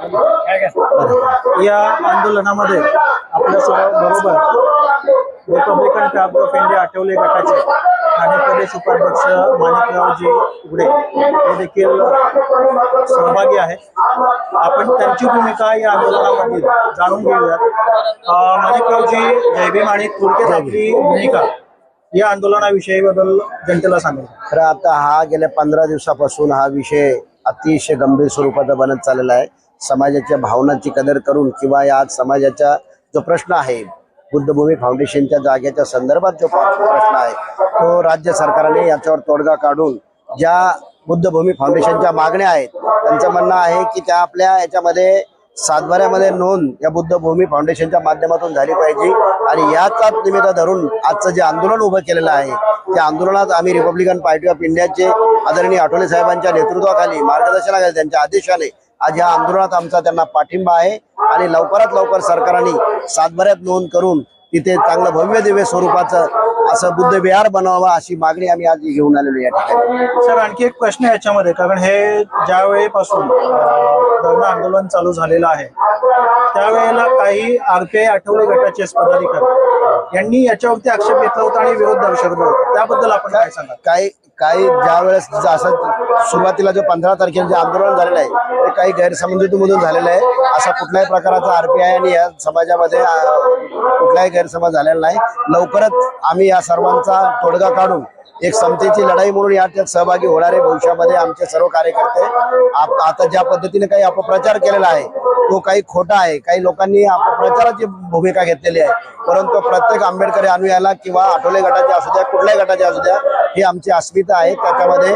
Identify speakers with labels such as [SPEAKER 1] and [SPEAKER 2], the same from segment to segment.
[SPEAKER 1] या आंदोलनामध्ये आपल्या बरोबर Republican club of India Athawale गटाचे ठाणे प्रदेश उपाध्यक्ष माणिकरावजी उघडे हे देखील सहभागी आहेत। आपण त्यांची भूमिका या आंदोलनामध्ये जाणून घेऊयात। माणिकरावजी, जय भीम आणि थोडक्यात आपली भूमिका या आंदोलनाविषयी बद्दल जनतेला सांगा।
[SPEAKER 2] खरं आता हा गेल्या 15 दिवसापासून हा विषय अतिशय गंभीर स्वरूपाचा बनत चाललेला आहे। समाजाच्या भावनांची कदर करून किंवा या समाजाचा जो प्रश्न आहे बुद्धभूमी फाउंडेशनच्या जागेच्या संदर्भात जो प्रश्न आहे तो राज्य सरकारने याच्यावर तोडगा काढून ज्या बुद्धभूमी फाउंडेशनच्या मागण्या आहेत त्यांचं म्हणणं आहे की त्या आपल्या याच्यामध्ये सातबाऱ्यामध्ये नोंद या बुद्धभूमी फाउंडेशनच्या माध्यमातून झाली पाहिजे। आणि याचाच निमित्त धरून आजचं जे आंदोलन उभं केलेलं आहे त्या आंदोलनात आम्ही रिपब्लिकन पार्टी ऑफ इंडियाचे आदरणीय आठवले साहेबांच्या नेतृत्वाखाली मार्गदर्शनाखाली त्यांच्या आदेशाने आज या आंदोलनात आमचा त्यांना पाठिंबा आहे। आणि लवकरात लवकर सरकारने सातबाऱ्यात नोंद करून तिथे चांगलं भव्य दिव्य स्वरूपाचं असं बुद्ध विहार बनवावं अशी मागणी आम्ही आज घेऊन आलेलो या ठिकाणी।
[SPEAKER 1] सर, आणखी एक प्रश्न याच्यामध्ये, कारण हे ज्या वेळेपासून धरणं आंदोलन चालू झालेलं आहे त्यावेळेला काही आरपीआय आठवले गटाचे पदाधिकारी यांनी याच्यावरती आक्षेप घेतला होता आणि विरोध दर्शवला होता, त्याबद्दल आपण काय सांगा?
[SPEAKER 2] काही ज्या वेळेस असं सुरुवातीला जो 15 तारखेला जे आंदोलन झालेलं आहे ते काही गैरसमजुतीमधून झालेलं आहे। असा कुठल्याही प्रकारचा आरपीआय आणि या समाजामध्ये कुठलाही गैरसमज झालेला नाही। लवकरच आम्ही या सर्वांचा तोडगा काढून एक समतेची लढाई म्हणून यात सहभागी होणारे भविष्यामध्ये आमचे सर्व कार्यकर्ते। आता ज्या पद्धतीने काही अपप्रचार केलेला आहे तो काही खोटा आहे। काही लोकांनी अपप्रचाराची भूमिका घेतलेली आहे, परंतु प्रत्येक आंबेडकरी अनुयायाला किंवा आठवले गटाचे असू द्या कुठल्याही गटाचे असू द्या ही आमची अस्मिता आहे। त्याच्यामध्ये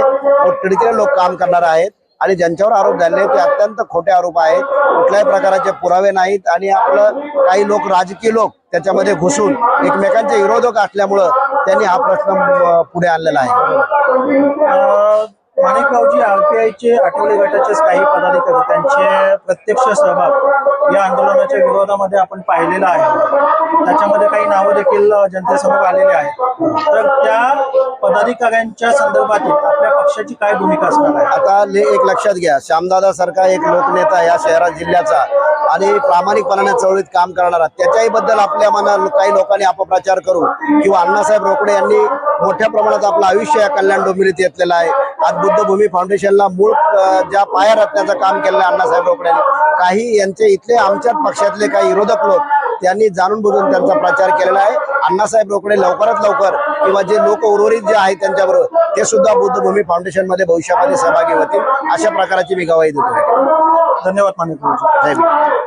[SPEAKER 2] तिडकीने लोक काम करणार आहेत आणि ज्यांच्यावर आरोप झाले ते अत्यंत खोटे आरोप आहेत, कुठल्याही प्रकारचे पुरावे नाहीत। आणि आपलं काही लोक राजकीय लोक त्याच्यामध्ये घुसून एकमेकांचे विरोधक असल्यामुळं त्यांनी हा प्रश्न पुढे आणलेला आहे।
[SPEAKER 1] माणिकरावजी, आरपीआयचे आठवले गटाचेच काही पदाधिकारी त्यांचे प्रत्यक्ष सहभाग या आंदोलनाच्या विरोधामध्ये आपण पाहिलेला आहे, त्याच्यामध्ये काही नावं देखील जनतेसमोर आलेले आहेत, तर त्या पदाधिकाऱ्यांच्या संदर्भात आपल्या पक्षाची काय भूमिका असणार आहे?
[SPEAKER 2] आता एक लक्षात घ्या, श्यामदादा सारखा एक लोकनेता या शहरात जिल्ह्याचा आणि प्रामाणिकपणाने चळवळीत काम करणारा, त्याच्याही बद्दल आपल्या मनात काही लोकांनी अपप्रचार करून किंवा अण्णासाहेब रोकडे यांनी मोठ्या प्रमाणात आपलं आयुष्य या कल्याण डोंबिवलीत घेतलेलं आहे। आज बुद्धभूमी फाउंडेशनला मूळ ज्या पाया रचण्याचं काम केलेलं आहे अण्णासाहेब रोकड्यांनी, काही यांचे इथले आमच्याच पक्षातले काही विरोधक लोक त्यांनी जाणून बुजून त्यांचा प्रचार केलेला आहे। अण्णासाहेब रोकडे लवकरात लवकर किंवा जे लोक उर्वरित जे आहेत त्यांच्याबरोबर ते सुद्धा बुद्धभूमी फाउंडेशन मध्ये भविष्यामध्ये सहभागी होतील अशा प्रकारची मी गवाही देतो।
[SPEAKER 1] धन्यवाद माणिकरावजी।
[SPEAKER 2] जय भीम।